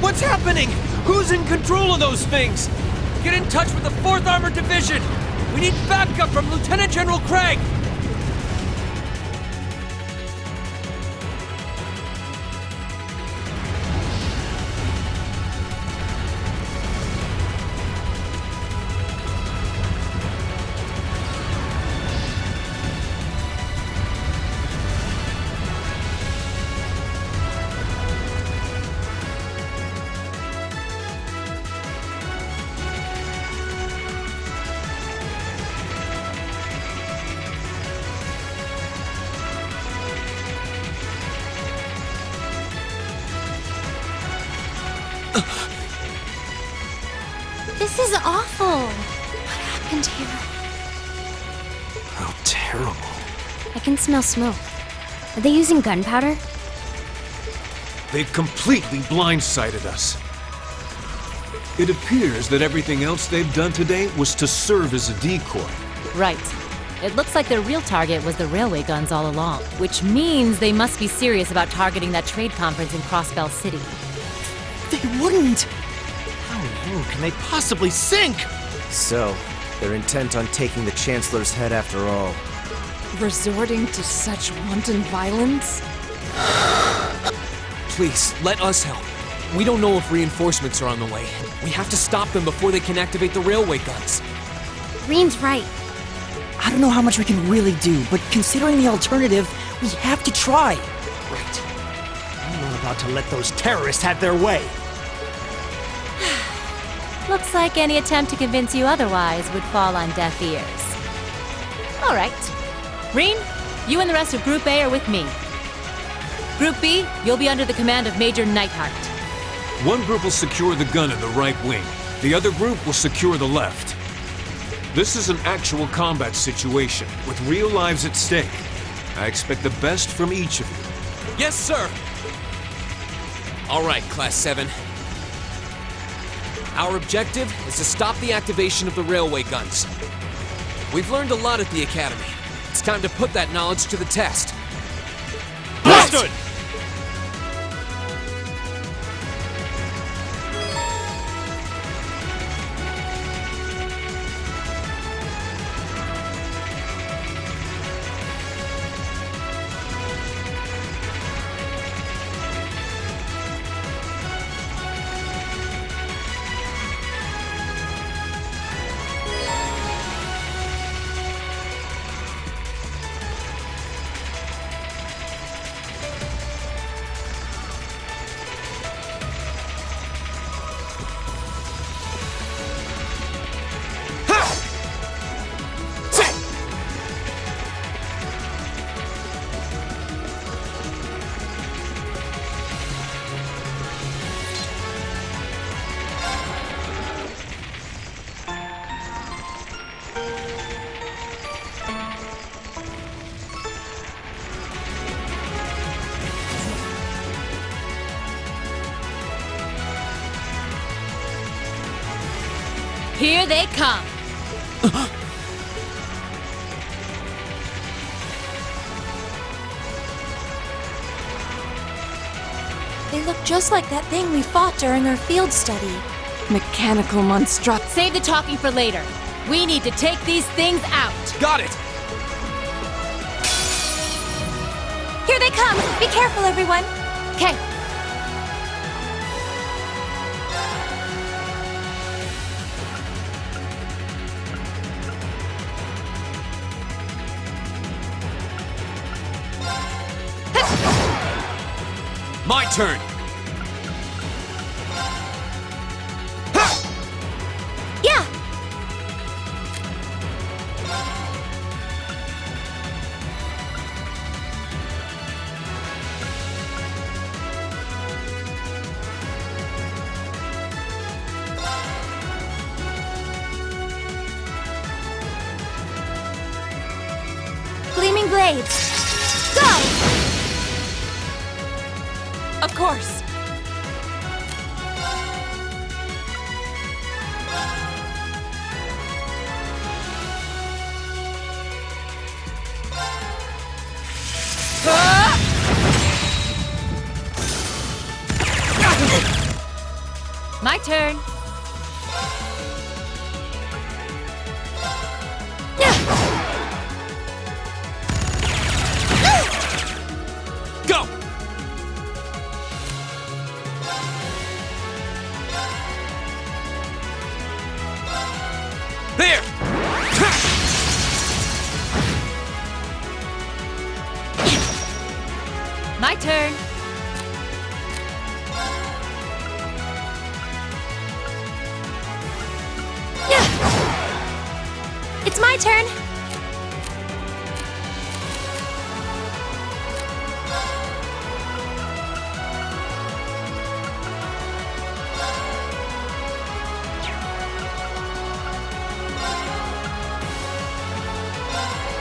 What's happening? Who's in control of those things? Get in touch with the 4th Armored Division! We need backup from Lieutenant General Craig! This is awful. What happened here? How terrible. I can smell smoke. Are they using gunpowder? They've completely blindsided us. It appears that everything else they've done today was to serve as a decoy. Right. It looks like their real target was the railway guns all along, which means they must be serious about targeting that trade conference in Crossbell City. They wouldn't! How low can they possibly sink? So, they're intent on taking the Chancellor's head after all. Resorting to such wanton violence? Please, let us help. We don't know if reinforcements are on the way. We have to stop them before they can activate the railway guns. Green's right. I don't know how much we can really do, but considering the alternative, we have to try. Right. I'm not about to let those terrorists have their way. Looks like any attempt to convince you otherwise would fall on deaf ears. All right. Reen, you and the rest of Group A are with me. Group B, you'll be under the command of Major Neidhart. One group will secure the gun in the right wing. The other group will secure the left. This is an actual combat situation, with real lives at stake. I expect the best from each of you. Yes, sir! All right, Class 7. Our objective is to stop the activation of the railway guns. We've learned a lot at the Academy. It's time to put that knowledge to the test. Understood! Here they come. They look just like that thing we fought during our field study. Mechanical monstrosity. Save the talking for later. We need to take these things out. Got it! Here they come! Be careful, everyone! Okay. My turn! Yeah! Gleaming blades! Go! Of course. My turn. Go! There! My turn. It's my turn.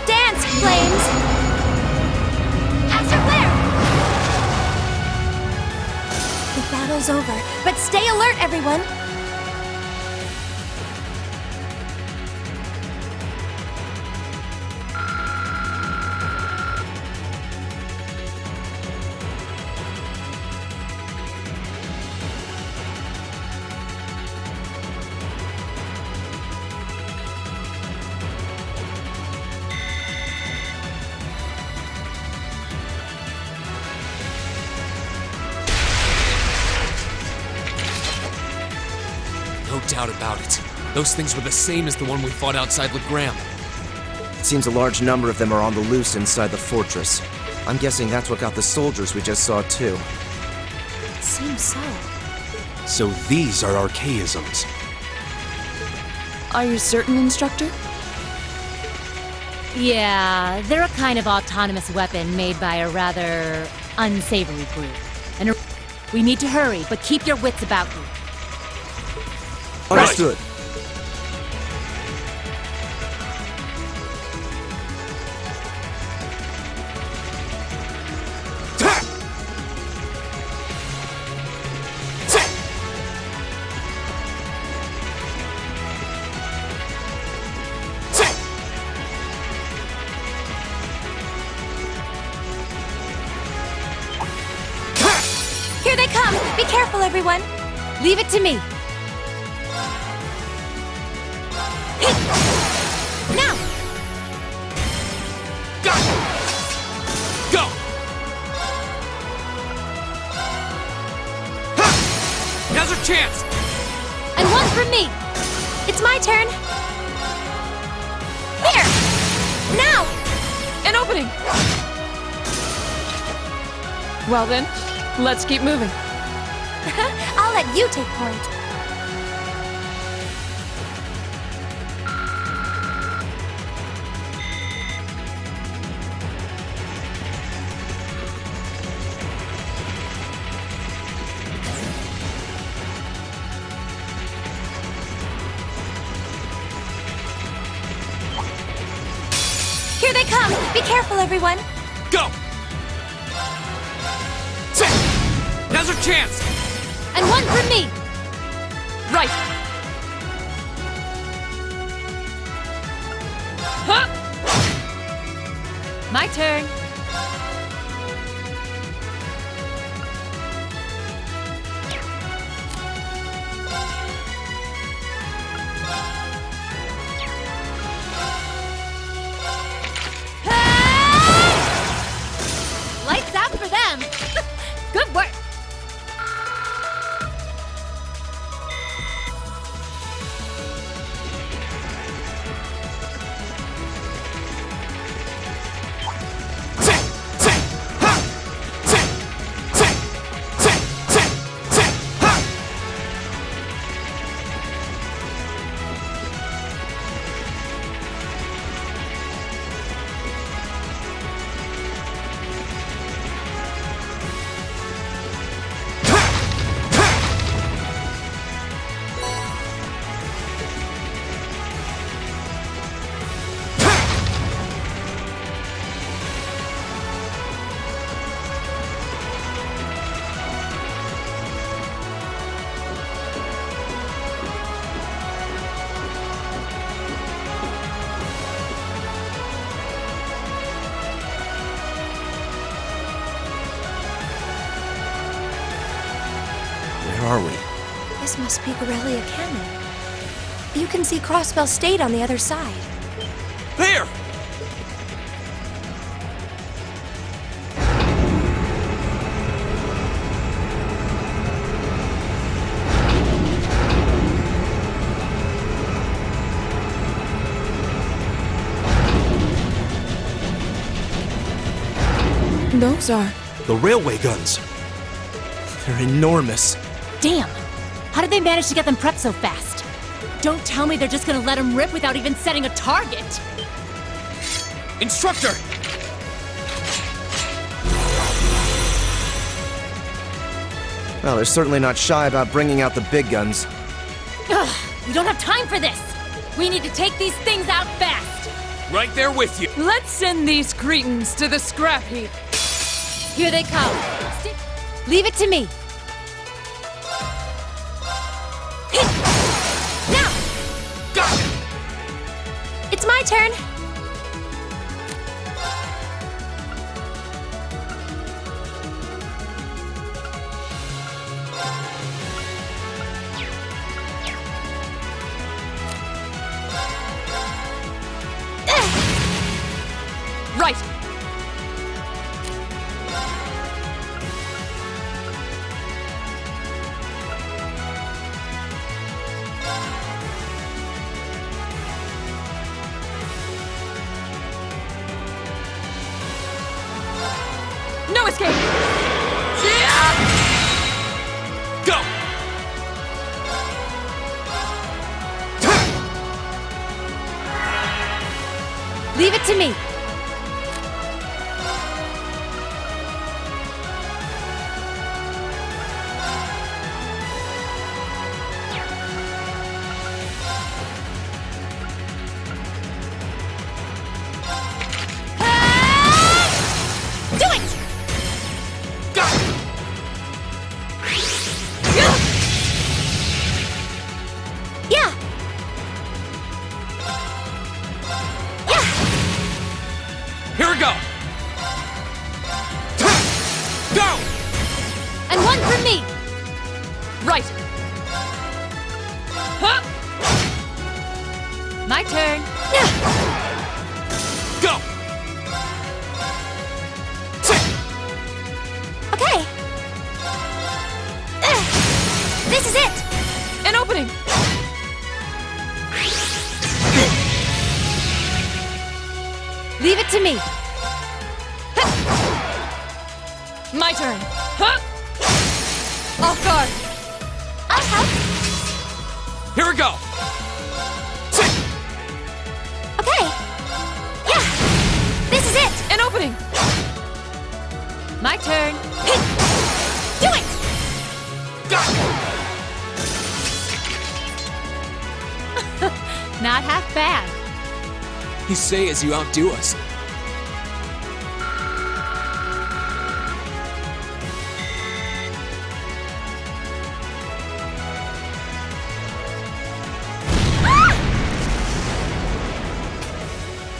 Dance, flames! Extra flare! The battle's over, but stay alert, everyone! No doubt about it. Those things were the same as the one we fought outside Legram. It seems a large number of them are on the loose inside the fortress. I'm guessing that's what got the soldiers we just saw too. Seems so. So these are archaisms. Are you certain, Instructor? Yeah, they're a kind of autonomous weapon made by a rather unsavory group. And we need to hurry, but keep your wits about you. Understood. Here they come! Be careful, everyone! Leave it to me. Now! Go! Go! Ha! Now's our chance! And one from me! It's my turn! Here! Now! An opening! Well then, let's keep moving. I'll let you take point. Here they come! Be careful, everyone! Go! Now's our chance! And one from me! Right! Huh! My turn. Lights out for them. Good work. Where are we? The This must be Guerrilla Canyon. You can see Crossbell State on the other side. There! Those are... The railway guns. They're enormous. Damn! How did they manage to get them prepped so fast? Don't tell me they're just gonna let them rip without even setting a target! Instructor! Well, they're certainly not shy about bringing out the big guns. Ugh, we don't have time for this! We need to take these things out fast! Right there with you. Let's send these cretins to the scrap heap. Here they come. Leave it to me. Now! Got it! It's my turn! Right. No escape! Go! Leave it to me. Do it! Got it! Yeah! Yeah! Here we go! Go! And one for me. Right. Huh? My turn. Go! Okay! This is it! An opening. Leave it to me. My turn. Huh? Off guard. I'll help. Here we go! Okay! Yeah! This is it! An opening. My turn. Do it! Got it! Not half bad. You say as you outdo us.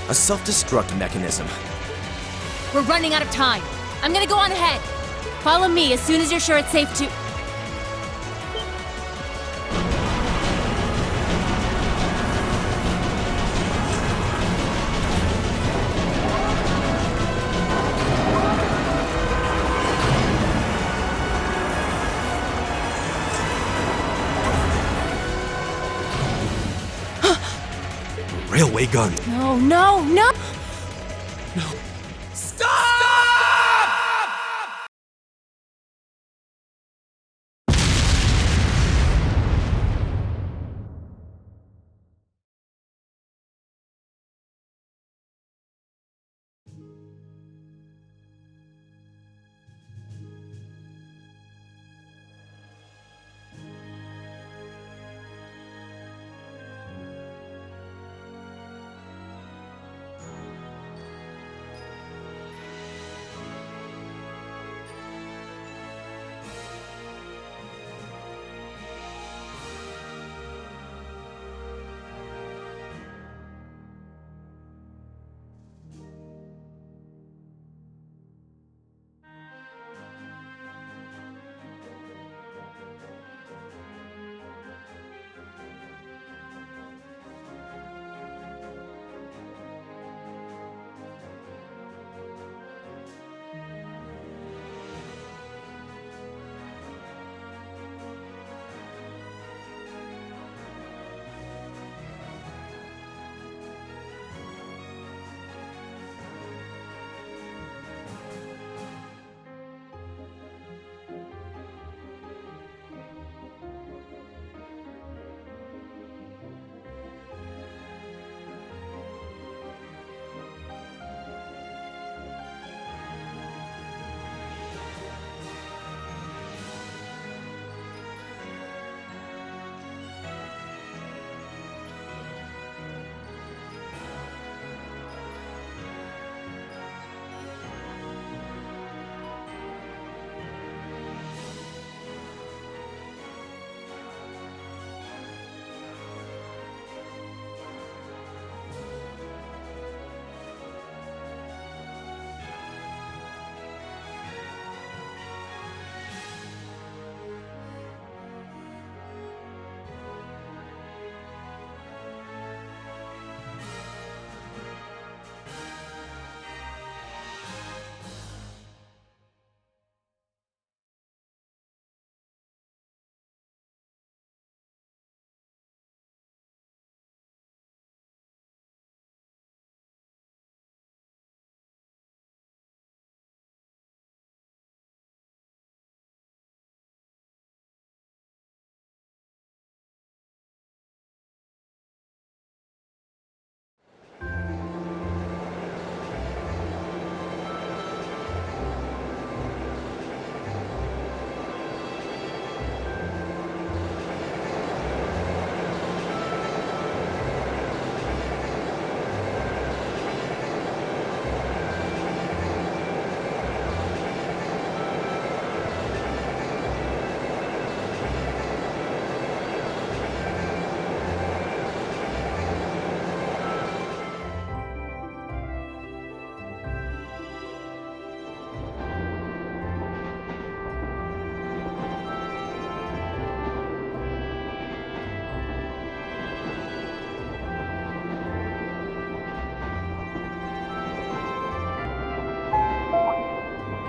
A self-destruct mechanism. We're running out of time. I'm gonna go on ahead. Follow me as soon as you're sure it's safe to... Railway gun. No, no, no!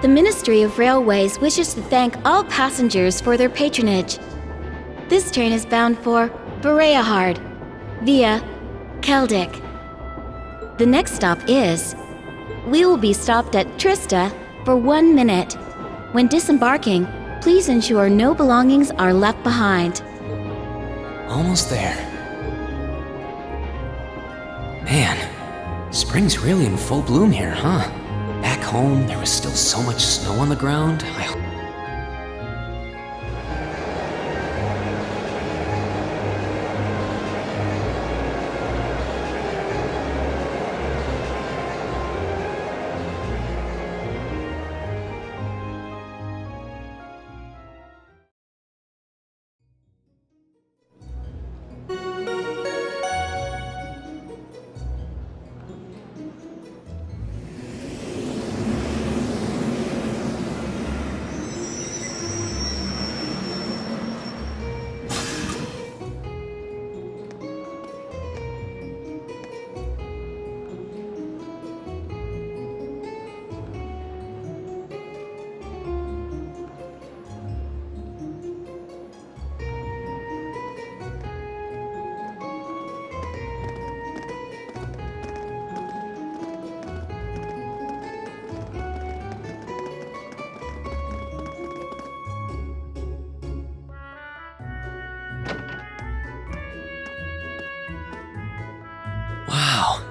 The Ministry of Railways wishes to thank all passengers for their patronage. This train is bound for Bereahard via Keldic. The next stop is... We will be stopped at Trista for 1 minute. When disembarking, please ensure no belongings are left behind. Almost there. Man, spring's really in full bloom here, huh? Back home, there was still so much snow on the ground. Wow.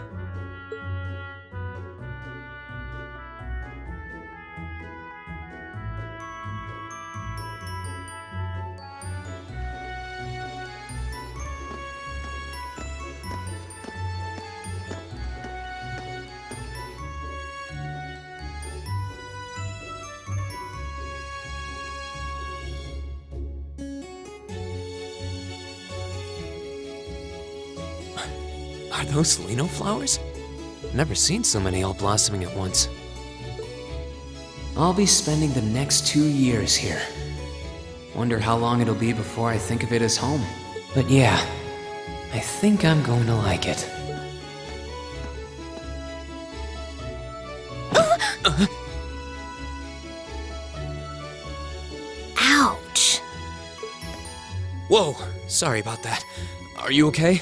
Are those lino flowers? Never seen so many all blossoming at once. I'll be spending the next 2 years here. Wonder how long it'll be before I think of it as home. But yeah, I think I'm going to like it. Ouch. Whoa, sorry about that. Are you okay?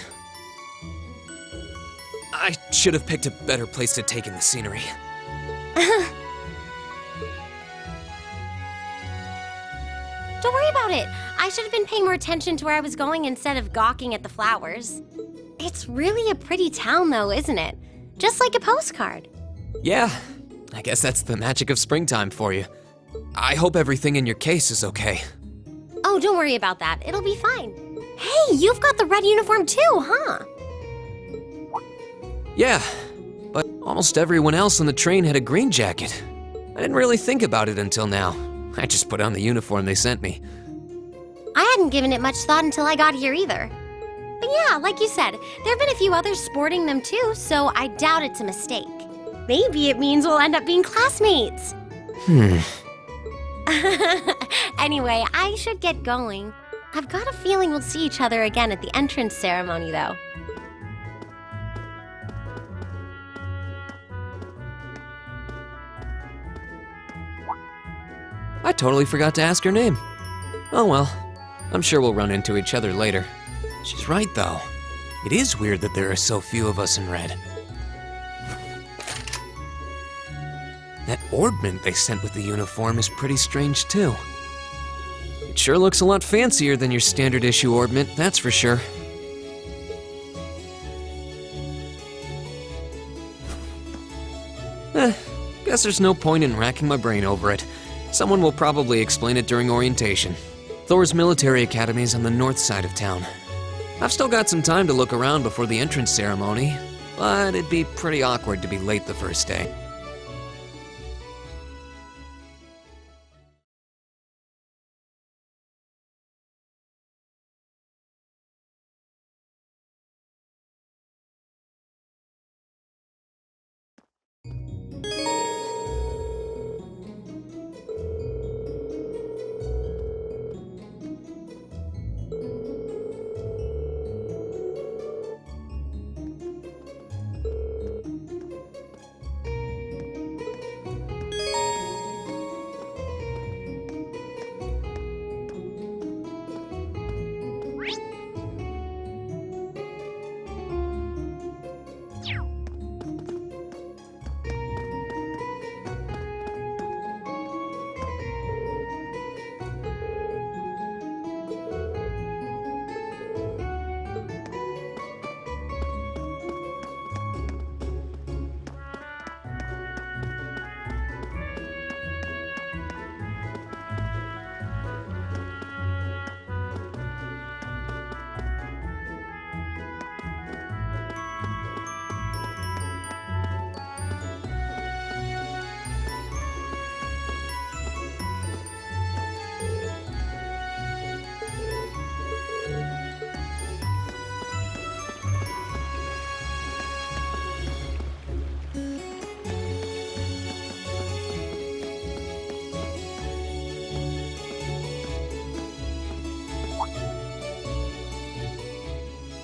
I should have picked a better place to take in the scenery. Don't worry about it. I should have been paying more attention to where I was going instead of gawking at the flowers. It's really a pretty town though, isn't it? Just like a postcard. Yeah, I guess that's the magic of springtime for you. I hope everything in your case is okay. Oh, don't worry about that. It'll be fine. Hey, you've got the red uniform too, huh? Yeah, but almost everyone else on the train had a green jacket. I didn't really think about it until now. I just put on the uniform they sent me. I hadn't given it much thought until I got here either. But yeah, like you said, there have been a few others sporting them too, so I doubt it's a mistake. Maybe it means we'll end up being classmates. Anyway, I should get going. I've got a feeling we'll see each other again at the entrance ceremony though. I totally forgot to ask her name. Oh well, I'm sure we'll run into each other later. She's right though. It is weird that there are so few of us in red. That orbment they sent with the uniform is pretty strange too. It sure looks a lot fancier than your standard issue orbment, that's for sure. Guess there's no point in racking my brain over it. Someone will probably explain it during orientation. Thor's military academy is on the north side of town. I've still got some time to look around before the entrance ceremony, but it'd be pretty awkward to be late the first day.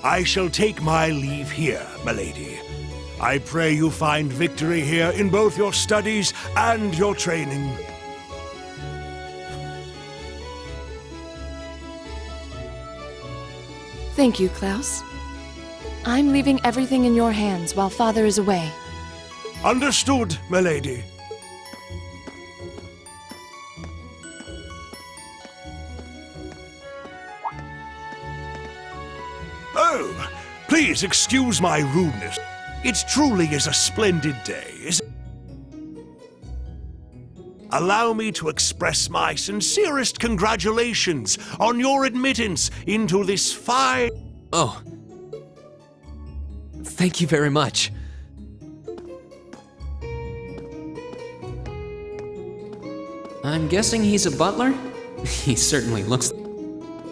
I shall take my leave here, milady. I pray you find victory here in both your studies and your training. Thank you, Klaus. I'm leaving everything in your hands while Father is away. Understood, milady. Oh, please excuse my rudeness. It truly is a splendid day, Allow me to express my sincerest congratulations on your admittance into this fine... Oh. Thank you very much. I'm guessing he's a butler? He certainly looks...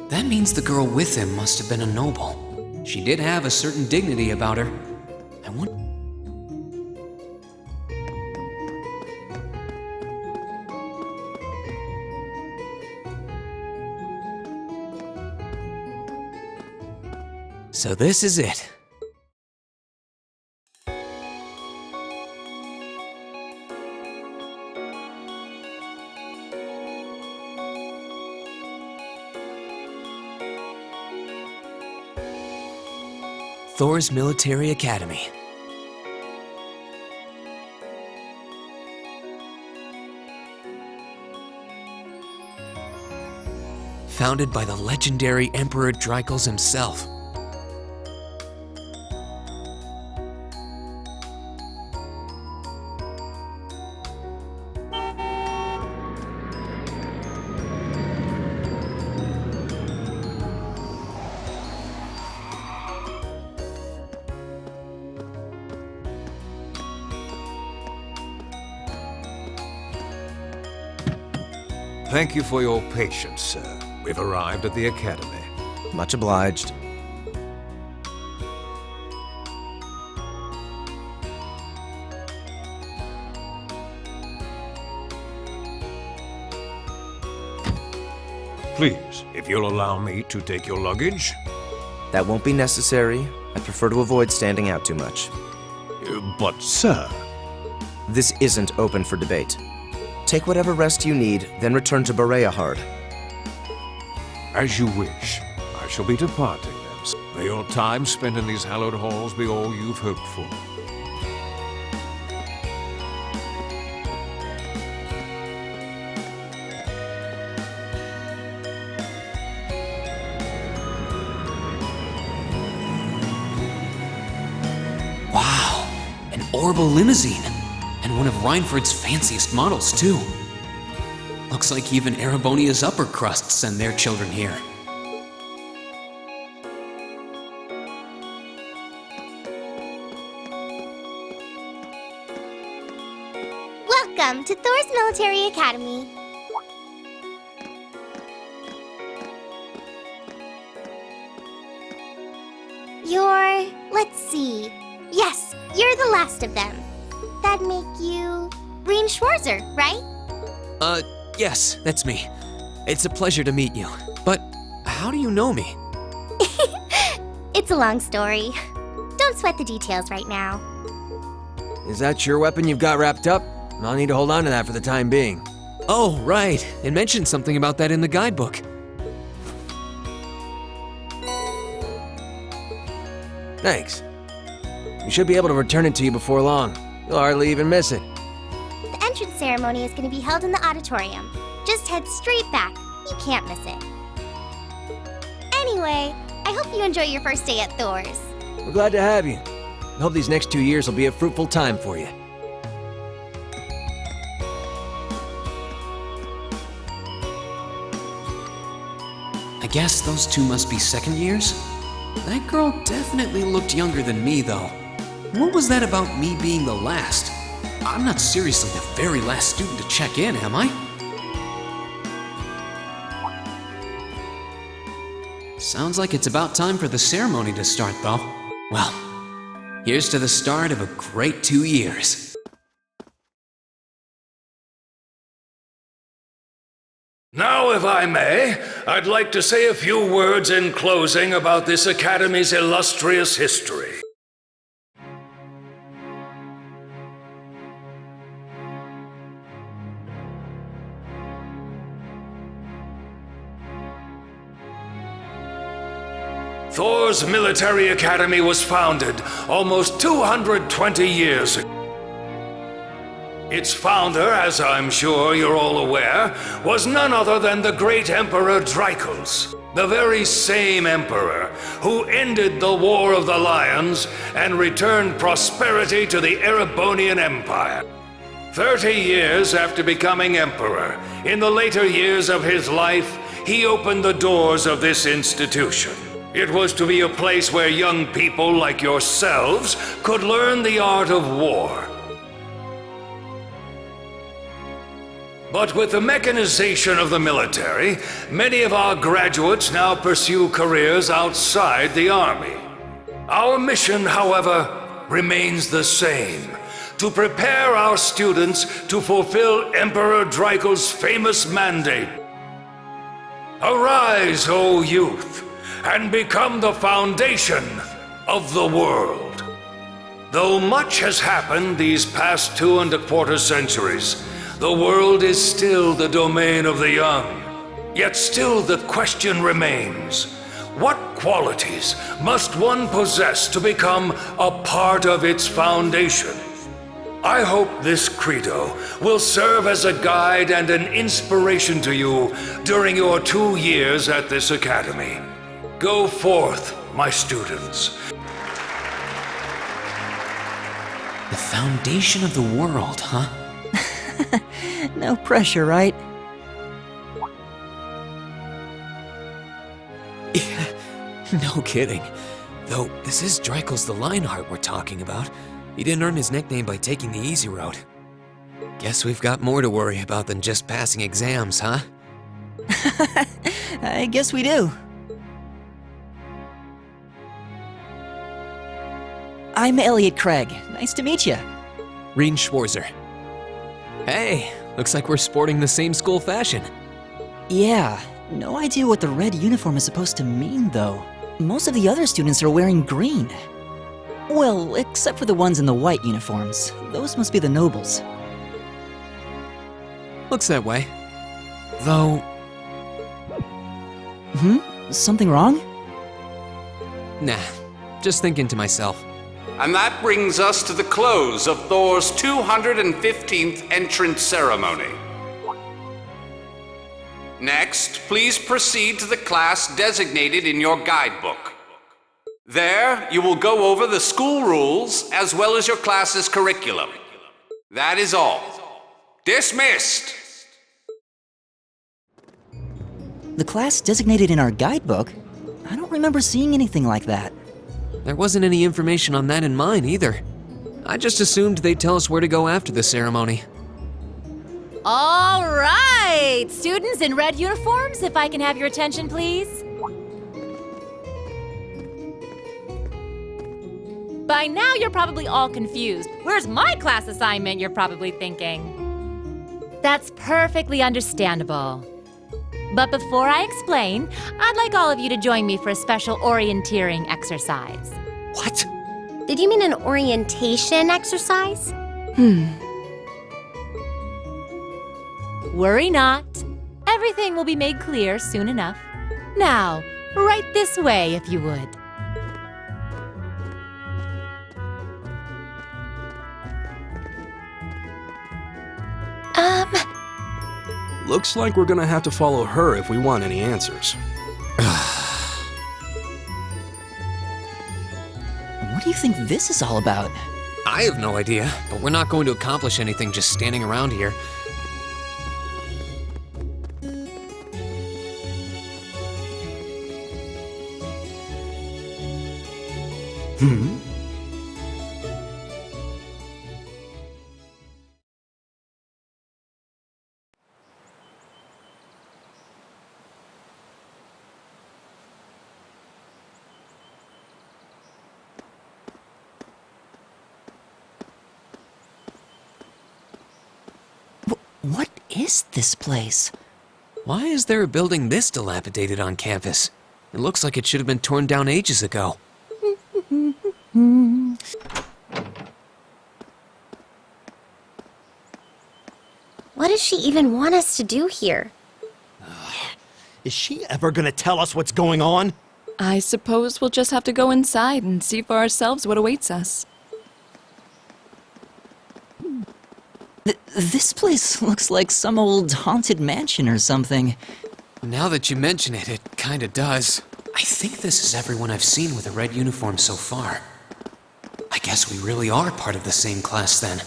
That means the girl with him must have been a noble. She did have a certain dignity about her. I wonder... So this is it. Thor's Military Academy. Founded by the legendary Emperor Dreikels himself. Thank you for your patience, sir. We've arrived at the Academy. Much obliged. Please, if you'll allow me to take your luggage. That won't be necessary. I prefer to avoid standing out too much. But, sir... This isn't open for debate. Take whatever rest you need, then return to Bereahard. As you wish. I shall be departing then. May your time spent in these hallowed halls be all you've hoped for. Wow, an orbital limousine. And one of Reinford's fanciest models, too. Looks like even Erebonia's upper crust send their children here. Welcome to Thor's Military Academy. Let's see. Yes, you're the last of them. That'd make you... Breen Schwarzer, right? Yes, that's me. It's a pleasure to meet you. But how do you know me? It's a long story. Don't sweat the details right now. Is that your weapon you've got wrapped up? I'll need to hold on to that for the time being. Oh, right. It mentioned something about that in the guidebook. Thanks. We should be able to return it to you before long. You'll hardly even miss it. The entrance ceremony is going to be held in the auditorium. Just head straight back. You can't miss it. Anyway, I hope you enjoy your first day at Thor's. We're glad to have you. I hope these next 2 years will be a fruitful time for you. I guess those two must be second years? That girl definitely looked younger than me, though. What was that about me being the last? I'm not seriously the very last student to check in, am I? Sounds like it's about time for the ceremony to start, though. Well, here's to the start of a great 2 years. Now Now, if I may, I'd like to say a few words in closing about this Academy's illustrious history. Thor's military academy was founded almost 220 years ago. Its founder, as I'm sure you're all aware, was none other than the great Emperor Dracos, the very same emperor who ended the War of the Lions and returned prosperity to the Erebonian Empire. 30 years after becoming emperor, in the later years of his life, he opened the doors of this institution. It was to be a place where young people like yourselves could learn the art of war. But with the mechanization of the military, many of our graduates now pursue careers outside the army. Our mission, however, remains the same: to prepare our students to fulfill Emperor Dracos' famous mandate. Arise, O youth, and become the foundation of the world. Though much has happened these past 2.25 centuries, the world is still the domain of the young. Yet still the question remains: what qualities must one possess to become a part of its foundation? I hope this credo will serve as a guide and an inspiration to you during your 2 years at this academy. Go forth, my students. The foundation of the world, huh? No pressure, right? No kidding. Though, this is Dracos the Lionheart we're talking about. He didn't earn his nickname by taking the easy road. Guess we've got more to worry about than just passing exams, huh? I guess we do. I'm Elliot Craig. Nice to meet you. Rean Schwarzer. Hey, looks like we're sporting the same school fashion. Yeah, no idea what the red uniform is supposed to mean, though. Most of the other students are wearing green. Well, except for the ones in the white uniforms. Those must be the nobles. Looks that way. Though... Something wrong? Nah, just thinking to myself. And that brings us to the close of Thor's 215th entrance ceremony. Next, please proceed to the class designated in your guidebook. There, you will go over the school rules as well as your class's curriculum. That is all. Dismissed! The class designated in our guidebook? I don't remember seeing anything like that. There wasn't any information on that in mine either. I just assumed they'd tell us where to go after the ceremony. All right! Students in red uniforms, if I can have your attention, please. By now, you're probably all confused. Where's my class assignment, you're probably thinking. That's perfectly understandable. But before I explain, I'd like all of you to join me for a special orienteering exercise. What? Did you mean an orientation exercise? Worry not. Everything will be made clear soon enough. Now, right this way, if you would. Looks like we're gonna have to follow her if we want any answers. What do you think this is all about? I have no idea, but we're not going to accomplish anything just standing around here. What is this place? Why is there a building this dilapidated on campus? It looks like it should have been torn down ages ago. What does she even want us to do here? Is she ever gonna tell us what's going on? I suppose we'll just have to go inside and see for ourselves what awaits us. This place looks like some old haunted mansion or something. Now that you mention it, it kinda does. I think this is everyone I've seen with a red uniform so far. I guess we really are part of the same class then.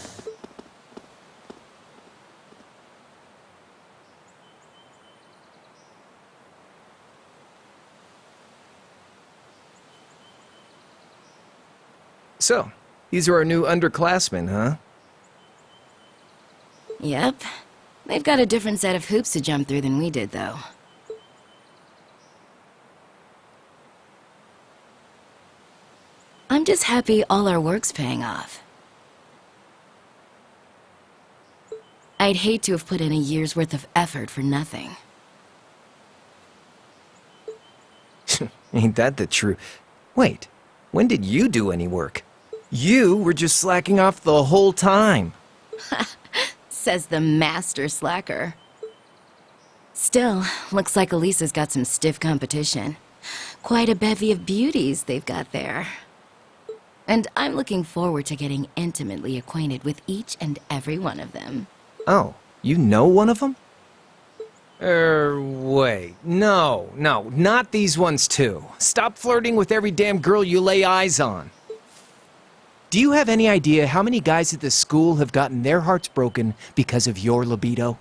So, these are our new underclassmen, huh? Yep. They've got a different set of hoops to jump through than we did, though. I'm just happy all our work's paying off. I'd hate to have put in a year's worth of effort for nothing. Ain't that the truth? Wait, when did you do any work? You were just slacking off the whole time. Says the master slacker. Still, looks like Elisa's got some stiff competition. Quite a bevy of beauties they've got there. And I'm looking forward to getting intimately acquainted with each and every one of them. Oh, you know one of them? Wait. No, not these ones too. Stop flirting with every damn girl you lay eyes on. Do you have any idea how many guys at this school have gotten their hearts broken because of your libido?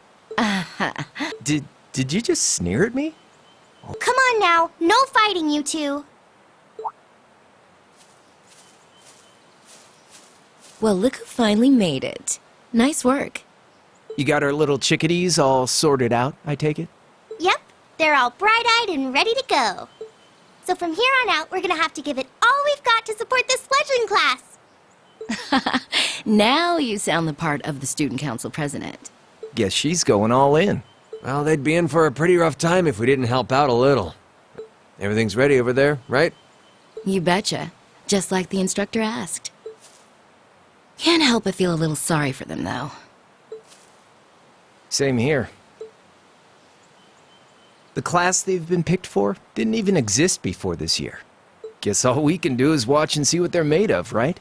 Did you just sneer at me? Come on now, no fighting, you two. Well, look who finally made it. Nice work. You got our little chickadees all sorted out, I take it? Yep, they're all bright-eyed and ready to go. So from here on out, we're gonna have to give it all we've got to support this fledgling class. Now you sound the part of the student council president. Guess she's going all in. Well, they'd be in for a pretty rough time if we didn't help out a little. Everything's ready over there, right? You betcha. Just like the instructor asked. Can't help but feel a little sorry for them, though. Same here. The class they've been picked for didn't even exist before this year. Guess all we can do is watch and see what they're made of, right?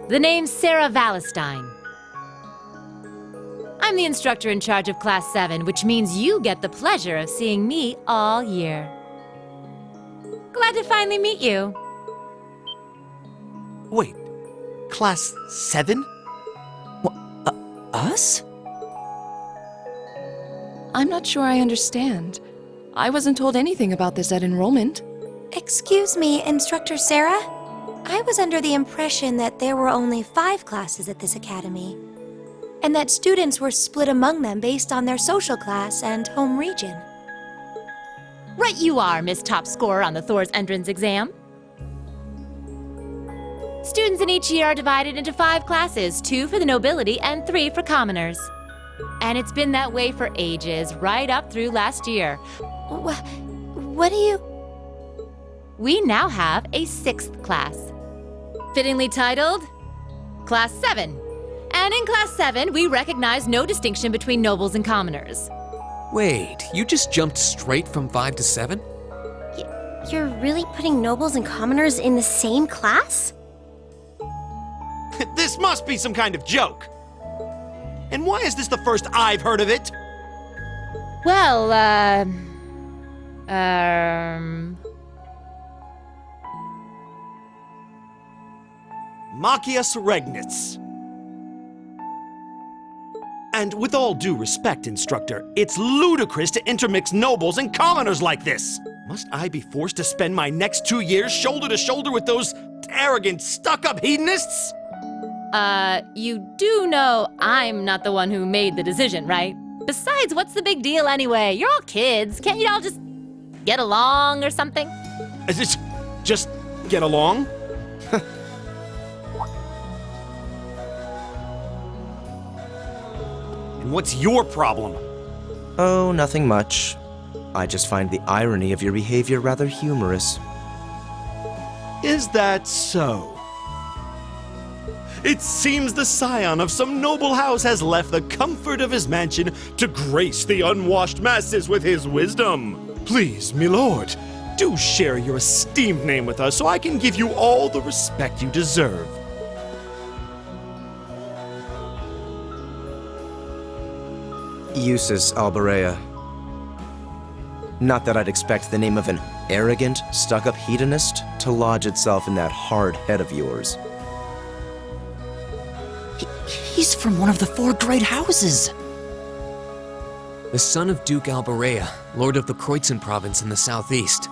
The name's Sarah Valestine. I'm the instructor in charge of Class 7, which means you get the pleasure of seeing me all year. Glad to finally meet you. Wait, Class 7? Us? I'm not sure I understand. I wasn't told anything about this at enrollment. Excuse me, Instructor Sarah? I was under the impression that there were only 5 classes at this academy, and that students were split among them based on their social class and home region. Right you are, Miss Top Scorer on the Thor's entrance exam. Students in each year are divided into 5 classes, 2 for the nobility and 3 for commoners. And it's been that way for ages, right up through last year. What do you... We now have a 6th class, fittingly titled Class 7. And in Class 7, we recognize no distinction between nobles and commoners. Wait, you just jumped straight from 5 to 7? You're really putting nobles and commoners in the same class? This must be some kind of joke. And why is this the first I've heard of it? Well, Machias Regnitz. And with all due respect, Instructor, it's ludicrous to intermix nobles and commoners like this. Must I be forced to spend my next 2 years shoulder to shoulder with those arrogant, stuck-up hedonists? You do know I'm not the one who made the decision, right? Besides, what's the big deal anyway? You're all kids. Can't you all just get along or something? Just get along? And what's your problem? Oh, nothing much. I just find the irony of your behavior rather humorous. Is that so? It seems the scion of some noble house has left the comfort of his mansion to grace the unwashed masses with his wisdom. Please, my lord, do share your esteemed name with us so I can give you all the respect you deserve. Usus Alberea. Not that I'd expect the name of an arrogant, stuck-up hedonist to lodge itself in that hard head of yours. He's from one of the 4 great houses. The son of Duke Alberea, lord of the Kreutzen province in the southeast.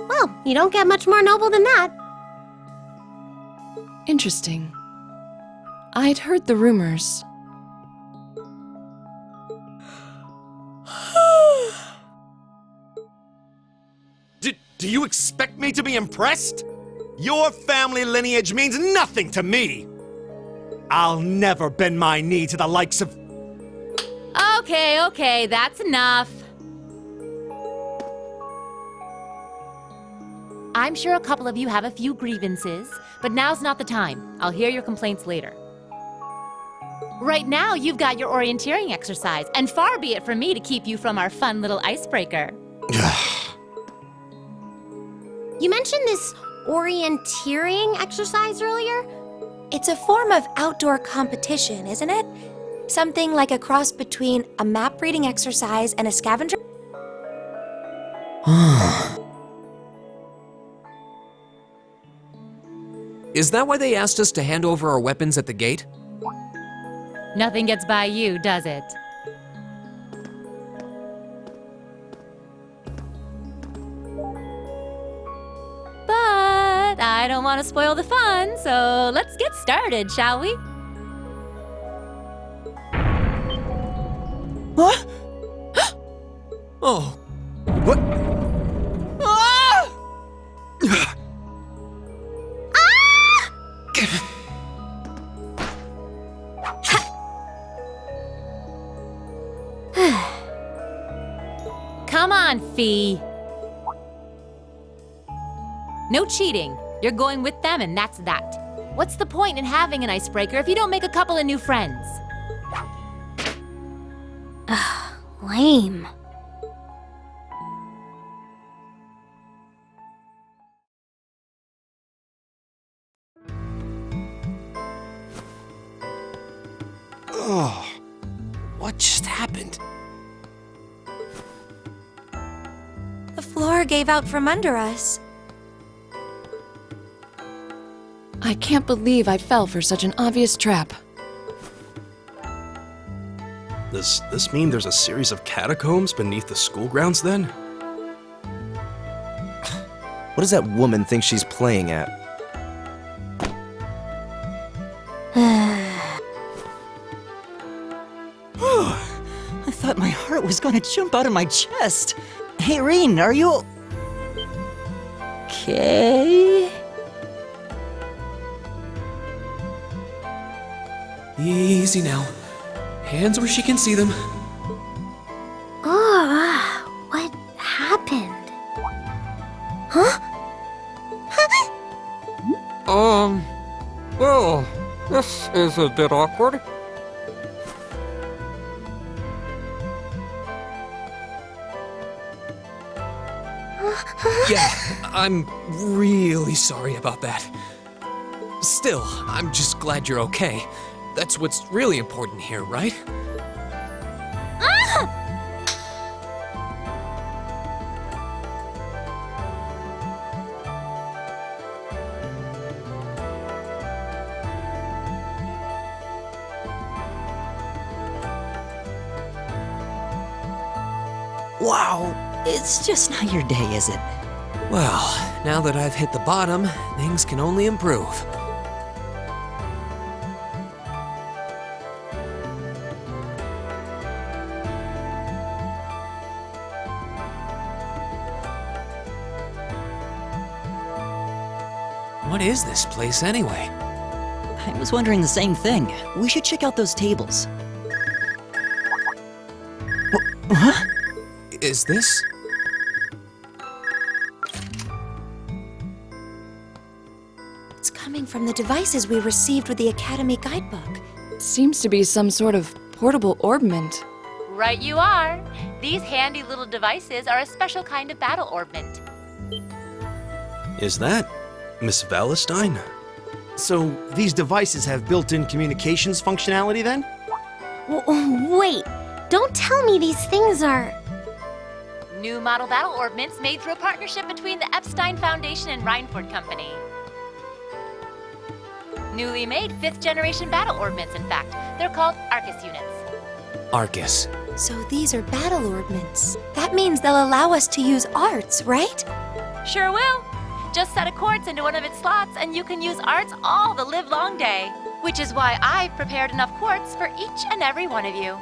Well, you don't get much more noble than that. Interesting. I'd heard the rumors. Do you expect me to be impressed? Your family lineage means nothing to me. I'll never bend my knee to the likes of... Okay, that's enough. I'm sure a couple of you have a few grievances, but now's not the time. I'll hear your complaints later. Right now, you've got your orienteering exercise, and far be it from me to keep you from our fun little icebreaker. You mentioned this orienteering exercise earlier? It's a form of outdoor competition, isn't it? Something like a cross between a map-reading exercise and a scavenger? Is that why they asked us to hand over our weapons at the gate? Nothing gets by you, does it? But I don't want to spoil the fun, so let's get started, shall we? What? Oh. What? Come on, Fee. No cheating. You're going with them, and that's that. What's the point in having an icebreaker if you don't make a couple of new friends? Lame. Oh, what just happened? The floor gave out from under us. I can't believe I fell for such an obvious trap. Does this mean there's a series of catacombs beneath the school grounds then? What does that woman think she's playing at? I thought my heart was gonna jump out of my chest. Hey, Reen, are you... okay? Easy now. Hands where she can see them. What happened? Huh? Well, this is a bit awkward. Yeah, I'm really sorry about that. Still, I'm just glad you're okay. That's what's really important here, right? Wow, It's just not your day, is it? Well, now that I've hit the bottom, things can only improve. What is this place anyway? I was wondering the same thing. We should check out those tables. Huh? Is this? It's coming from the devices we received with the Academy guidebook. Seems to be some sort of portable orbment. Right you are. These handy little devices are a special kind of battle orbment. Is that Miss Valentine? So, these devices have built-in communications functionality then? Wait, don't tell me these things are... New model battle orbments made through a partnership between the Epstein Foundation and Reinford Company. Newly made 5th generation battle orbments, in fact. They're called Arcus units. Arcus. So these are battle orbments. That means they'll allow us to use arts, right? Sure will. Just set a quartz into one of its slots and you can use arts all the livelong day. Which is why I've prepared enough quartz for each and every one of you.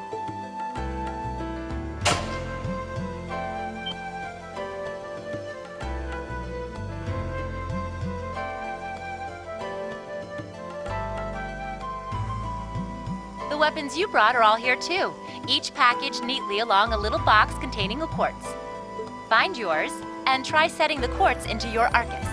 The weapons you brought are all here too, each packaged neatly along a little box containing a quartz. Find yours, and try setting the quartz into your Arcus.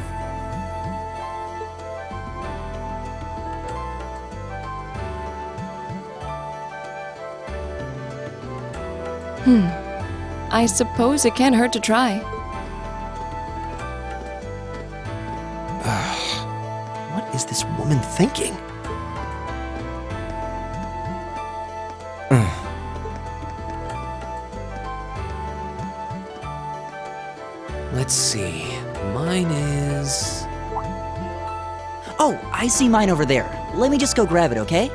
I suppose it can't hurt to try. What is this woman thinking? Let's see. Mine is... Oh, I see mine over there. Let me just go grab it, okay?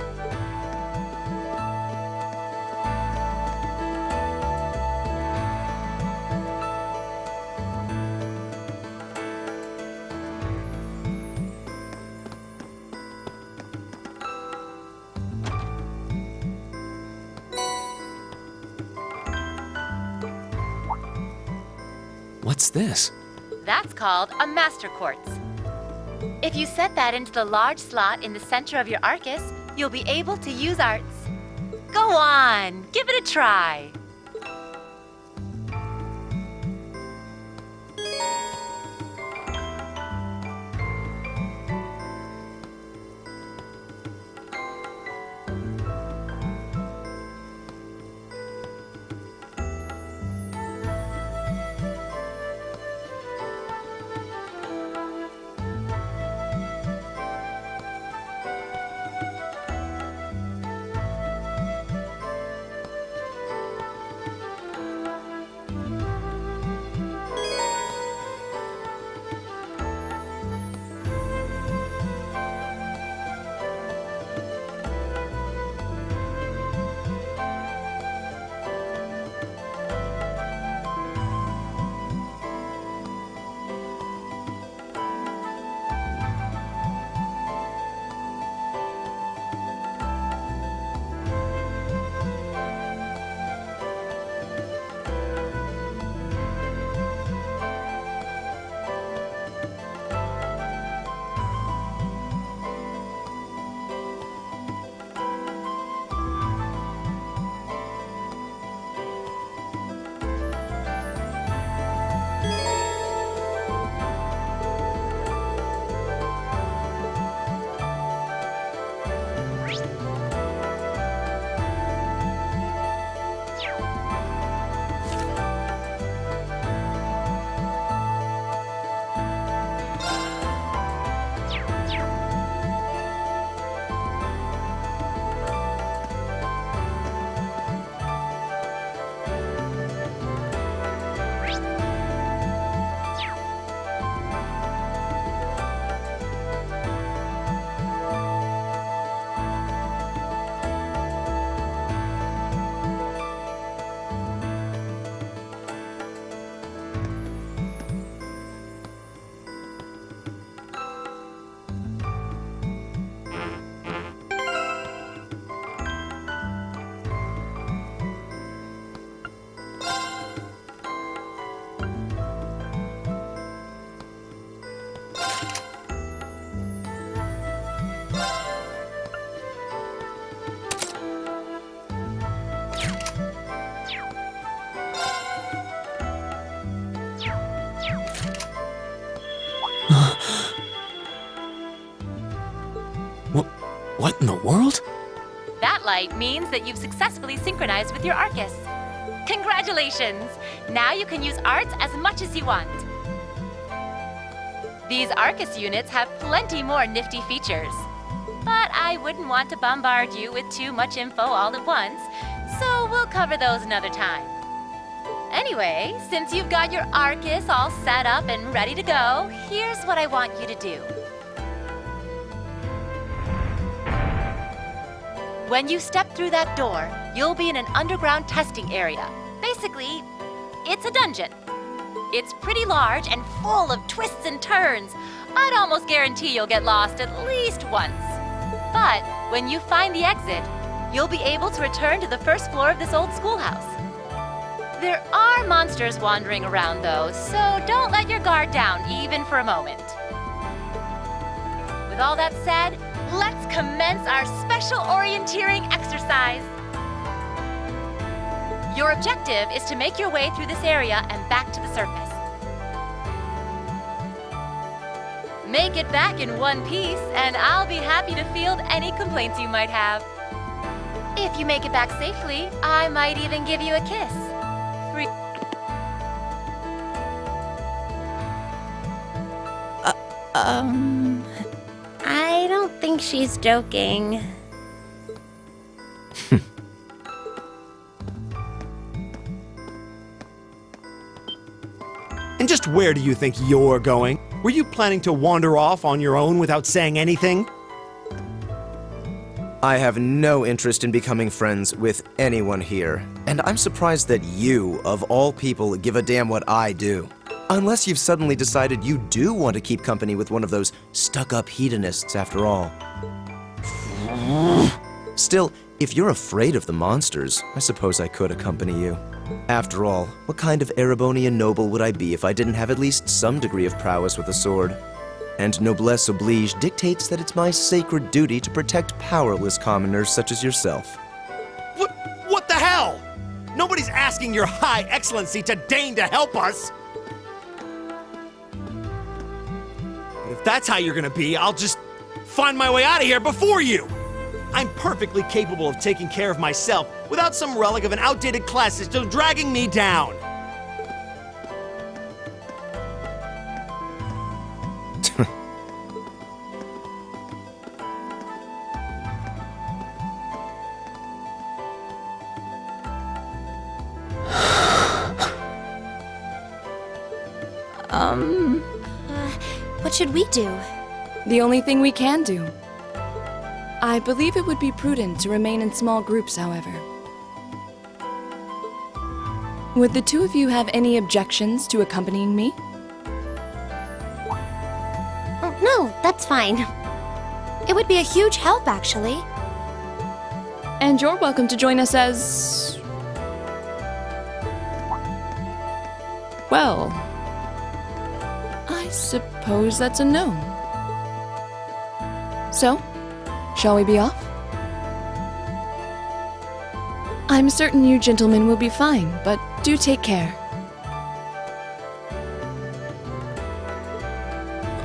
What's this? That's called a master quartz. If you set that into the large slot in the center of your Arcus, you'll be able to use arts. Go on, give it a try. What in the world? That light means that you've successfully synchronized with your Arcus. Congratulations! Now you can use arts as much as you want. These Arcus units have plenty more nifty features. But I wouldn't want to bombard you with too much info all at once, so we'll cover those another time. Anyway, since you've got your Arcus all set up and ready to go, here's what I want you to do. When you step through that door, you'll be in an underground testing area. Basically, it's a dungeon. It's pretty large and full of twists and turns. I'd almost guarantee you'll get lost at least once. But when you find the exit, you'll be able to return to the first floor of this old schoolhouse. There are monsters wandering around though, so don't let your guard down even for a moment. With all that said, let's commence our special orienteering exercise. Your objective is to make your way through this area and back to the surface. Make it back in one piece, and I'll be happy to field any complaints you might have. If you make it back safely, I might even give you a kiss. I don't think she's joking. And just where do you think you're going? Were you planning to wander off on your own without saying anything? I have no interest in becoming friends with anyone here, and I'm surprised that you, of all people, give a damn what I do. Unless you've suddenly decided you do want to keep company with one of those stuck-up hedonists after all. Still, if you're afraid of the monsters, I suppose I could accompany you. After all, what kind of Erebonian noble would I be if I didn't have at least some degree of prowess with a sword? And noblesse oblige dictates that it's my sacred duty to protect powerless commoners such as yourself. What the hell? Nobody's asking your high excellency to deign to help us! But if that's how you're gonna be, I'll just find my way out of here before you! I'm perfectly capable of taking care of myself without some relic of an outdated class system dragging me down! What should we do? The only thing we can do. I believe it would be prudent to remain in small groups, however. Would the two of you have any objections to accompanying me? Oh, no, that's fine. It would be a huge help, actually. And you're welcome to join us as... well... I suppose that's a no. So, shall we be off? I'm certain you gentlemen will be fine, but do take care.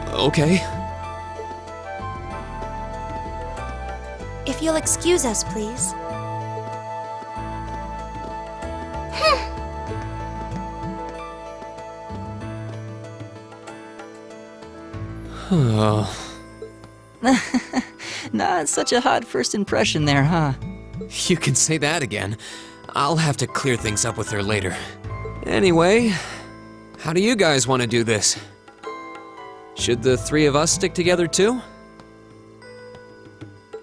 Okay. If you'll excuse us, please. Not such a hot first impression there, huh? You can say that again. I'll have to clear things up with her later. Anyway, how do you guys want to do this? Should the three of us stick together too?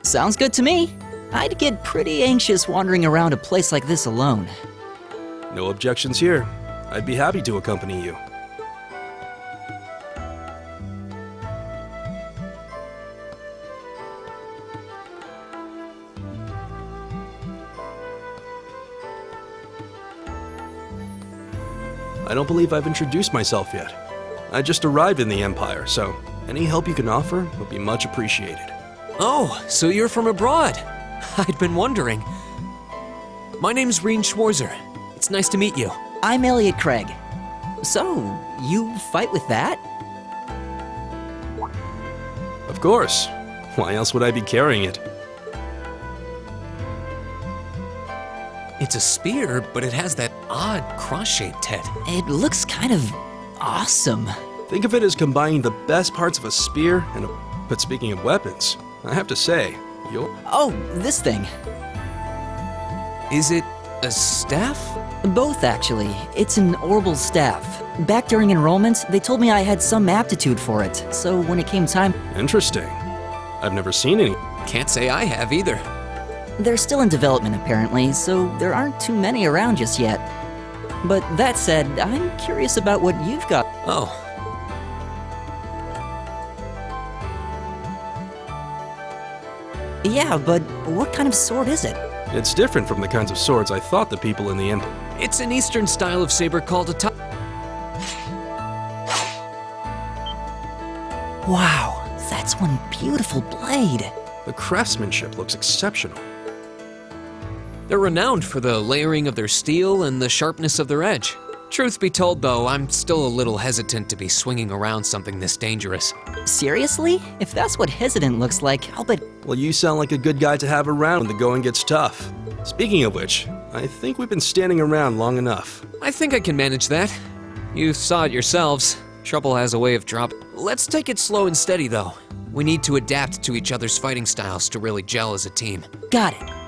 Sounds good to me. I'd get pretty anxious wandering around a place like this alone. No objections here. I'd be happy to accompany you. I don't believe I've introduced myself yet. I just arrived in the Empire, so any help you can offer would be much appreciated. Oh, so you're from abroad. I'd been wondering. My name's Reen Schwarzer. It's nice to meet you. I'm Elliot Craig. So, you fight with that? Of course. Why else would I be carrying it? It's a spear, but it has that odd cross-shaped head. It looks kind of awesome. Think of it as combining the best parts of a spear and a... But speaking of weapons, I have to say, you're... Oh, this thing. Is it a staff? Both, actually. It's an orbital staff. Back during enrollment, they told me I had some aptitude for it, so when it came time... Interesting. I've never seen any. Can't say I have either. They're still in development, apparently, so there aren't too many around just yet. But that said, I'm curious about what you've got. Oh. Yeah, but what kind of sword is it? It's different from the kinds of swords I thought the people in the Empire... It's an Eastern style of saber called a Wow, that's one beautiful blade. The craftsmanship looks exceptional. They're renowned for the layering of their steel and the sharpness of their edge. Truth be told, though, I'm still a little hesitant to be swinging around something this dangerous. Seriously? If that's what hesitant looks like, I'll bet... Well, you sound like a good guy to have around when the going gets tough. Speaking of which, I think we've been standing around long enough. I think I can manage that. You saw it yourselves. Trouble has a way of dropping. Let's take it slow and steady, though. We need to adapt to each other's fighting styles to really gel as a team. Got it.